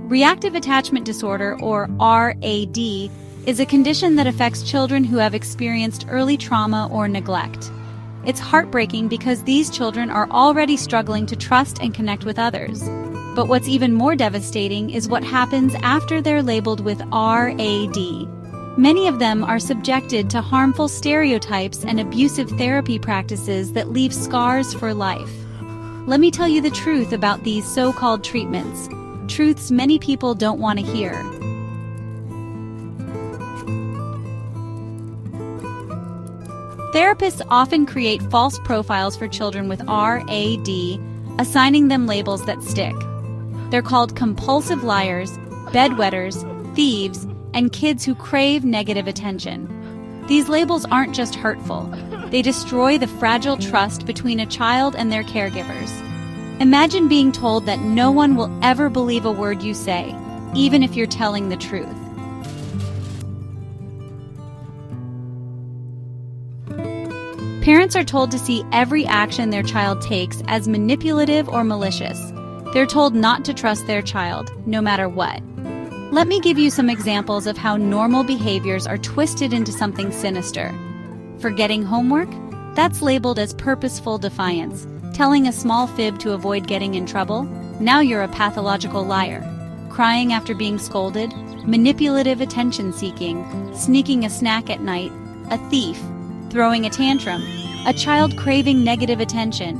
Reactive attachment disorder, or RAD, is a condition that affects children who have experienced early trauma or neglect. It's heartbreaking because these children are already struggling to trust and connect with others. But what's even more devastating is what happens after they're labeled with RAD. Many of them are subjected to harmful stereotypes and abusive therapy practices that leave scars for life. Let me tell you the truth about these so-called treatments, truths many people don't want to hear. Therapists often create false profiles for children with RAD, assigning them labels that stick. They're called compulsive liars, bedwetters, thieves, and kids who crave negative attention. These labels aren't just hurtful. They destroy the fragile trust between a child and their caregivers. Imagine being told that no one will ever believe a word you say, even if you're telling the truth. Parents are told to see every action their child takes as manipulative or malicious. They're told not to trust their child, no matter what. Let me give you some examples of how normal behaviors are twisted into something sinister. Forgetting homework? That's labeled as purposeful defiance. Telling a small fib to avoid getting in trouble? Now you're a pathological liar. Crying after being scolded? Manipulative attention-seeking. Sneaking a snack at night? A thief. Throwing a tantrum? A child craving negative attention.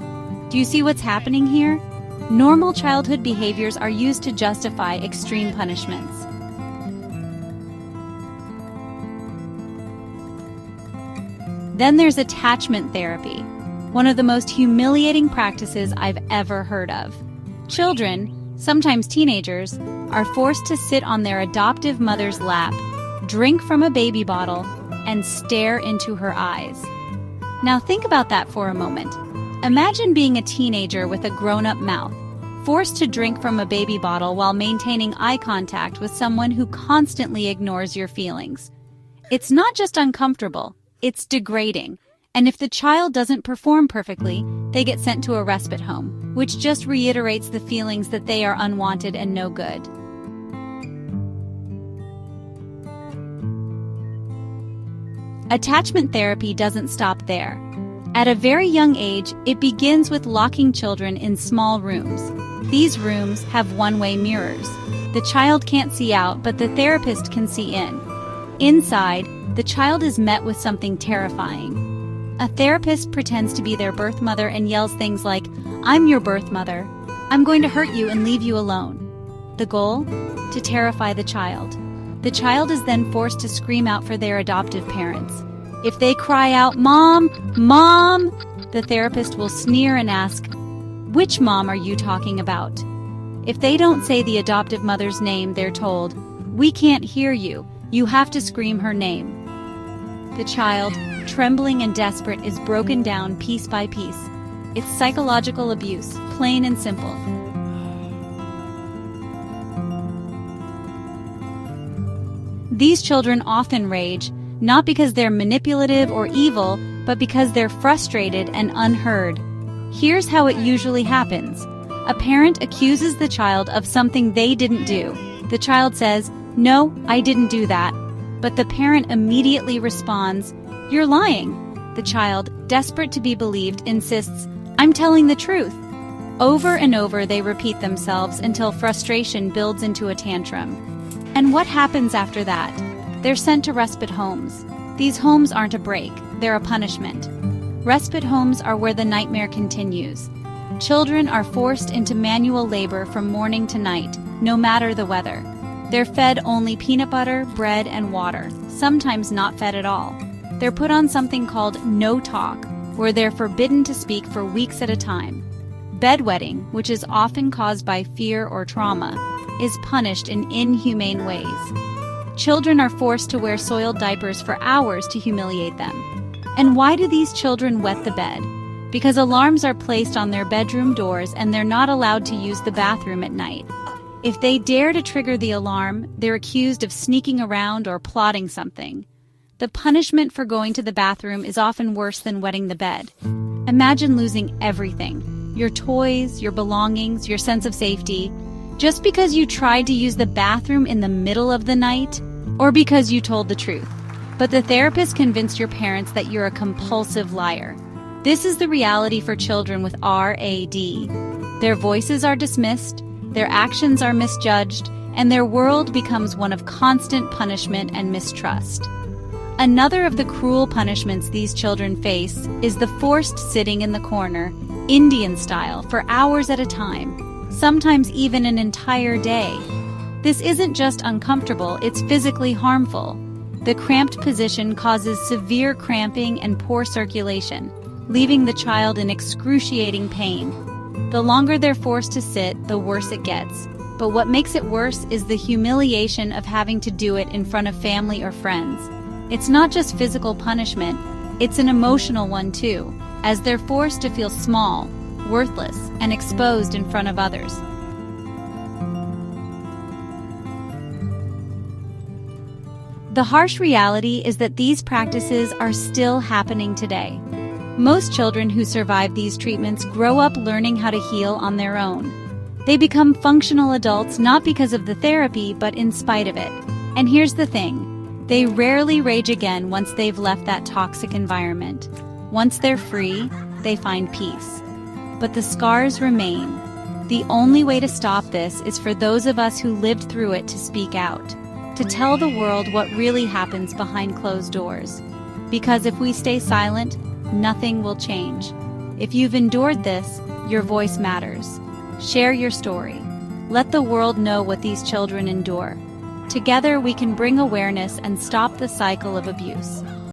Do you see what's happening here? Normal childhood behaviors are used to justify extreme punishments. Then there's attachment therapy, one of the most humiliating practices I've ever heard of. Children, sometimes teenagers, are forced to sit on their adoptive mother's lap, drink from a baby bottle, and stare into her eyes. Now think about that for a moment. Imagine being a teenager with a grown-up mouth, forced to drink from a baby bottle while maintaining eye contact with someone who constantly ignores your feelings. It's not just uncomfortable, it's degrading. And if the child doesn't perform perfectly, they get sent to a respite home, which just reiterates the feelings that they are unwanted and no good. Attachment therapy doesn't stop there. At a very young age, it begins with locking children in small rooms. These rooms have one-way mirrors. The child can't see out, but the therapist can see in. Inside, the child is met with something terrifying. A therapist pretends to be their birth mother and yells things like, "I'm your birth mother. I'm going to hurt you and leave you alone." The goal? To terrify the child. The child is then forced to scream out for their adoptive parents. If they cry out, "Mom, Mom," the therapist will sneer and ask, "Which mom are you talking about?" If they don't say the adoptive mother's name, they're told, "We can't hear you. You have to scream her name." The child, trembling and desperate, is broken down piece by piece. It's psychological abuse, plain and simple. These children often rage, not because they're manipulative or evil, but because they're frustrated and unheard. Here's how it usually happens. A parent accuses the child of something they didn't do. The child says, "No, I didn't do that." But the parent immediately responds, "You're lying." The child, desperate to be believed, insists, "I'm telling the truth." Over and over they repeat themselves until frustration builds into a tantrum. And what happens after that? They're sent to respite homes. These homes aren't a break, they're a punishment. Respite homes are where the nightmare continues. Children are forced into manual labor from morning to night, no matter the weather. They're fed only peanut butter, bread, and water, sometimes not fed at all. They're put on something called no talk, where they're forbidden to speak for weeks at a time. Bedwetting, which is often caused by fear or trauma, is punished in inhumane ways. Children are forced to wear soiled diapers for hours to humiliate them. And why do these children wet the bed? Because alarms are placed on their bedroom doors and they're not allowed to use the bathroom at night. If they dare to trigger the alarm, they're accused of sneaking around or plotting something. The punishment for going to the bathroom is often worse than wetting the bed. Imagine losing everything: your toys, your belongings, your sense of safety. Just because you tried to use the bathroom in the middle of the night, or because you told the truth. But the therapist convinced your parents that you're a compulsive liar. This is the reality for children with RAD. Their voices are dismissed, their actions are misjudged, and their world becomes one of constant punishment and mistrust. Another of the cruel punishments these children face is the forced sitting in the corner, Indian style, for hours at a time, sometimes even an entire day. This isn't just uncomfortable, it's physically harmful. The cramped position causes severe cramping and poor circulation, leaving the child in excruciating pain. The longer they're forced to sit, the worse it gets. But what makes it worse is the humiliation of having to do it in front of family or friends. It's not just physical punishment, it's an emotional one too, as they're forced to feel small, worthless, and exposed in front of others. The harsh reality is that these practices are still happening today. Most children who survive these treatments grow up learning how to heal on their own. They become functional adults not because of the therapy, but in spite of it. And here's the thing, they rarely rage again once they've left that toxic environment. Once they're free, they find peace. But the scars remain. The only way to stop this is for those of us who lived through it to speak out, to tell the world what really happens behind closed doors. Because if we stay silent, nothing will change. If you've endured this, your voice matters. Share your story. Let the world know what these children endure. Together we can bring awareness and stop the cycle of abuse.